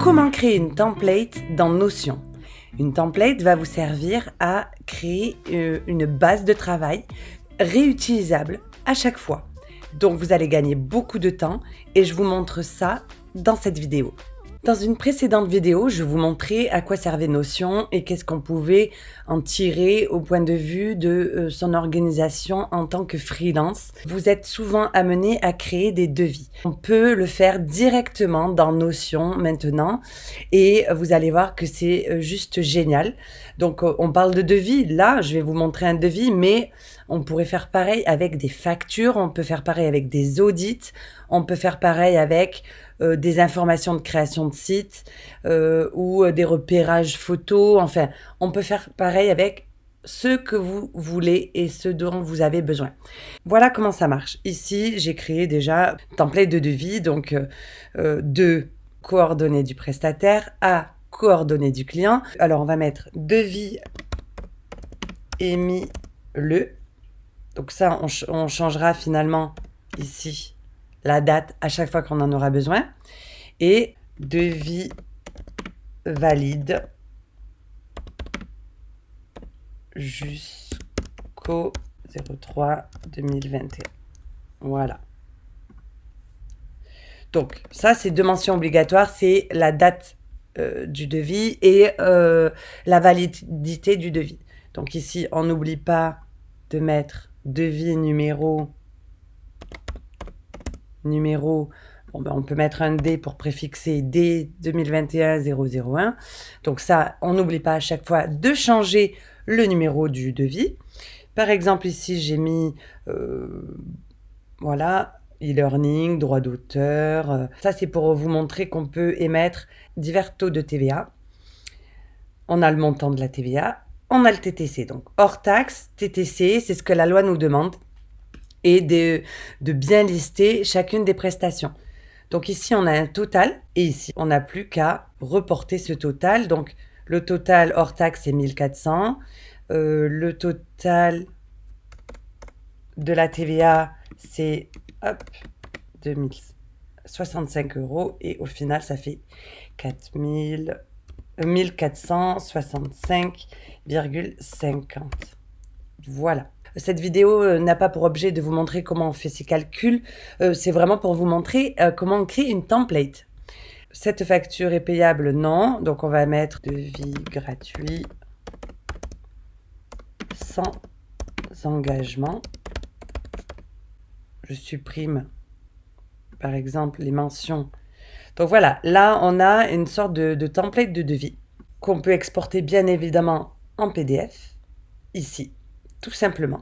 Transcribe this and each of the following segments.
Comment créer une template dans Notion? Une template va vous servir à créer une base de travail réutilisable à chaque fois. Donc vous allez gagner beaucoup de temps et je vous montre ça dans cette vidéo. Dans une précédente vidéo, je vous montrais à quoi servait Notion et qu'est-ce qu'on pouvait en tirer au point de vue de son organisation en tant que freelance. Vous êtes souvent amené à créer des devis. On peut le faire directement dans Notion maintenant et vous allez voir que c'est juste génial. Donc on parle de devis. Là, je vais vous montrer un devis, mais on pourrait faire pareil avec des factures, on peut faire pareil avec des audits, on peut faire pareil avec des informations de création de site ou des repérages photos. Enfin, on peut faire pareil avec ce que vous voulez et ce dont vous avez besoin. Voilà comment ça marche. Ici, j'ai créé déjà un template de devis, donc de coordonnées du prestataire à coordonnées du client. Alors, on va mettre devis émis le. Donc ça, on changera finalement ici la date à chaque fois qu'on en aura besoin. Et devis valide jusqu'au 03-2021. Voilà. Donc ça, c'est deux mentions obligatoires. C'est la date du devis et la validité du devis. Donc ici, on n'oublie pas de mettre devis numéro. Bon ben on peut mettre un D pour préfixer D 2021-001. Donc ça, on n'oublie pas à chaque fois de changer le numéro du devis. Par exemple, ici, j'ai mis, voilà, e-learning, droit d'auteur. Ça, c'est pour vous montrer qu'on peut émettre divers taux de TVA. On a le montant de la TVA, on a le TTC. Donc, hors taxe, TTC, c'est ce que la loi nous demande. Et de bien lister chacune des prestations. Donc ici, on a un total et ici, on n'a plus qu'à reporter ce total. Donc le total hors taxe, c'est 1400. Le total de la TVA, c'est 2065 € et au final, ça fait 1465,50. Voilà. Cette vidéo n'a pas pour objet de vous montrer comment on fait ces calculs, c'est vraiment pour vous montrer comment on crée une template. Cette facture est payable? Non, donc on va mettre devis gratuit sans engagement. Je supprime par exemple les mentions. Donc voilà, là on a une sorte de template de devis qu'on peut exporter bien évidemment en PDF, ici. Tout simplement.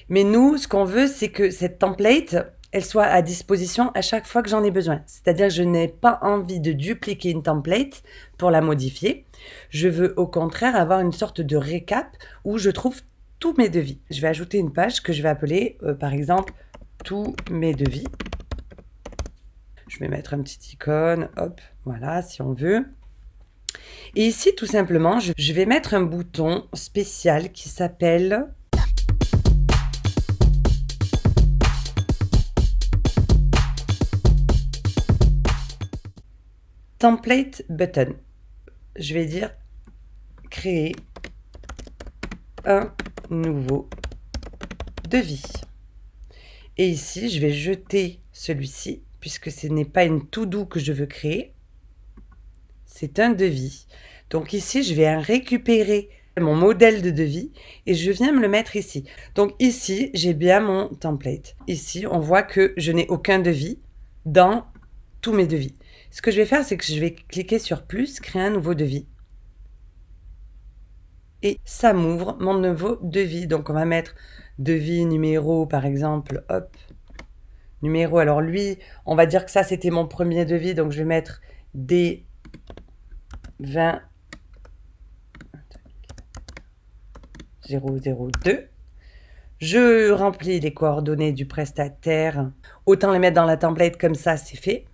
Mais nous, ce qu'on veut, c'est que cette template, elle soit à disposition à chaque fois que j'en ai besoin. C'est-à-dire que je n'ai pas envie de dupliquer une template pour la modifier. Je veux au contraire avoir une sorte de récap où je trouve tous mes devis. Je vais ajouter une page que je vais appeler, par exemple, tous mes devis. Je vais mettre un petit icône, hop, voilà, si on veut. Et ici, tout simplement, je vais mettre un bouton spécial qui s'appelle Template Button. Je vais dire créer un nouveau devis. Et ici, je vais jeter celui-ci, puisque ce n'est pas une to-do que je veux créer. C'est un devis. Donc ici, je vais récupérer mon modèle de devis et je viens me le mettre ici. Donc ici, j'ai bien mon template. Ici, on voit que je n'ai aucun devis dans tous mes devis. Ce que je vais faire, c'est que je vais cliquer sur plus, créer un nouveau devis. Et ça m'ouvre mon nouveau devis. Donc on va mettre devis numéro, par exemple, hop, numéro. Alors lui, on va dire que ça, c'était mon premier devis. Donc je vais mettre D 20 002. Je remplis les coordonnées du prestataire. Autant les mettre dans la template comme ça, c'est fait.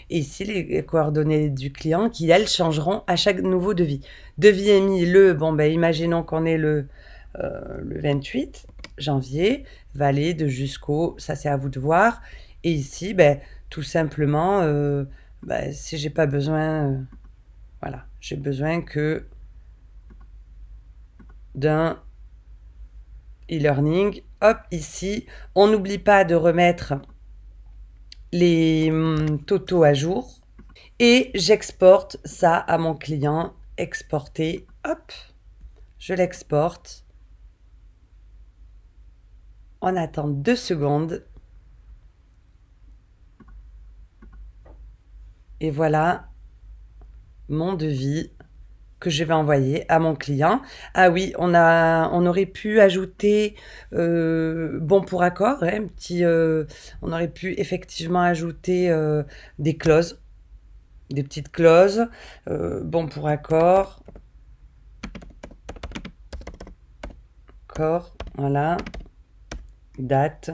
Et ici, les coordonnées du client qui, elles, changeront à chaque nouveau devis. Devis émis imaginons qu'on est le 28 janvier, valide jusqu'au, ça c'est à vous de voir. Et ici, tout simplement, si j'ai pas besoin, voilà, j'ai besoin que d'un e-learning. Hop, ici, on n'oublie pas de remettre les totaux à jour. Et j'exporte ça à mon client. Exporter, hop, je l'exporte. On attend 2 secondes. Et voilà mon devis que je vais envoyer à mon client. Ah oui, on aurait pu ajouter bon pour accord, hein, on aurait pu effectivement ajouter des clauses, des petites clauses, bon pour accord, voilà, date,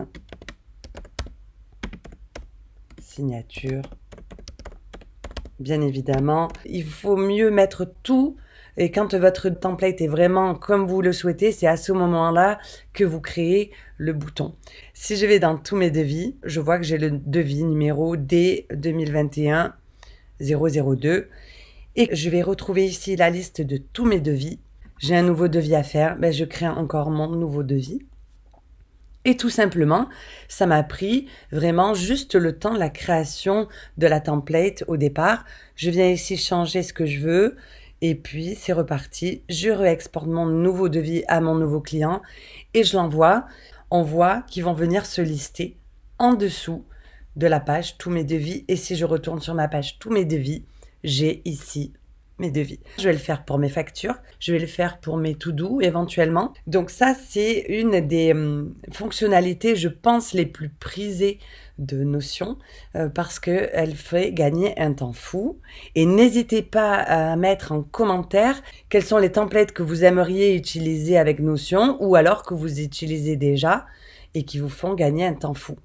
signature. Bien évidemment, il faut mieux mettre tout, et quand votre template est vraiment comme vous le souhaitez, c'est à ce moment-là que vous créez le bouton. Si je vais dans tous mes devis, je vois que j'ai le devis numéro D2021-002 et je vais retrouver ici la liste de tous mes devis. J'ai un nouveau devis à faire, je crée encore mon nouveau devis. Et tout simplement, ça m'a pris vraiment juste le temps de la création de la template au départ. Je viens ici changer ce que je veux et puis c'est reparti. Je réexporte mon nouveau devis à mon nouveau client et je l'envoie. On voit qu'ils vont venir se lister en dessous de la page tous mes devis. Et si je retourne sur ma page tous mes devis, j'ai ici mes devis. Je vais le faire pour mes factures, je vais le faire pour mes to-do éventuellement. Donc ça, c'est une des fonctionnalités, je pense, les plus prisées de Notion parce qu'elle fait gagner un temps fou. Et n'hésitez pas à mettre en commentaire quels sont les templates que vous aimeriez utiliser avec Notion ou alors que vous utilisez déjà et qui vous font gagner un temps fou.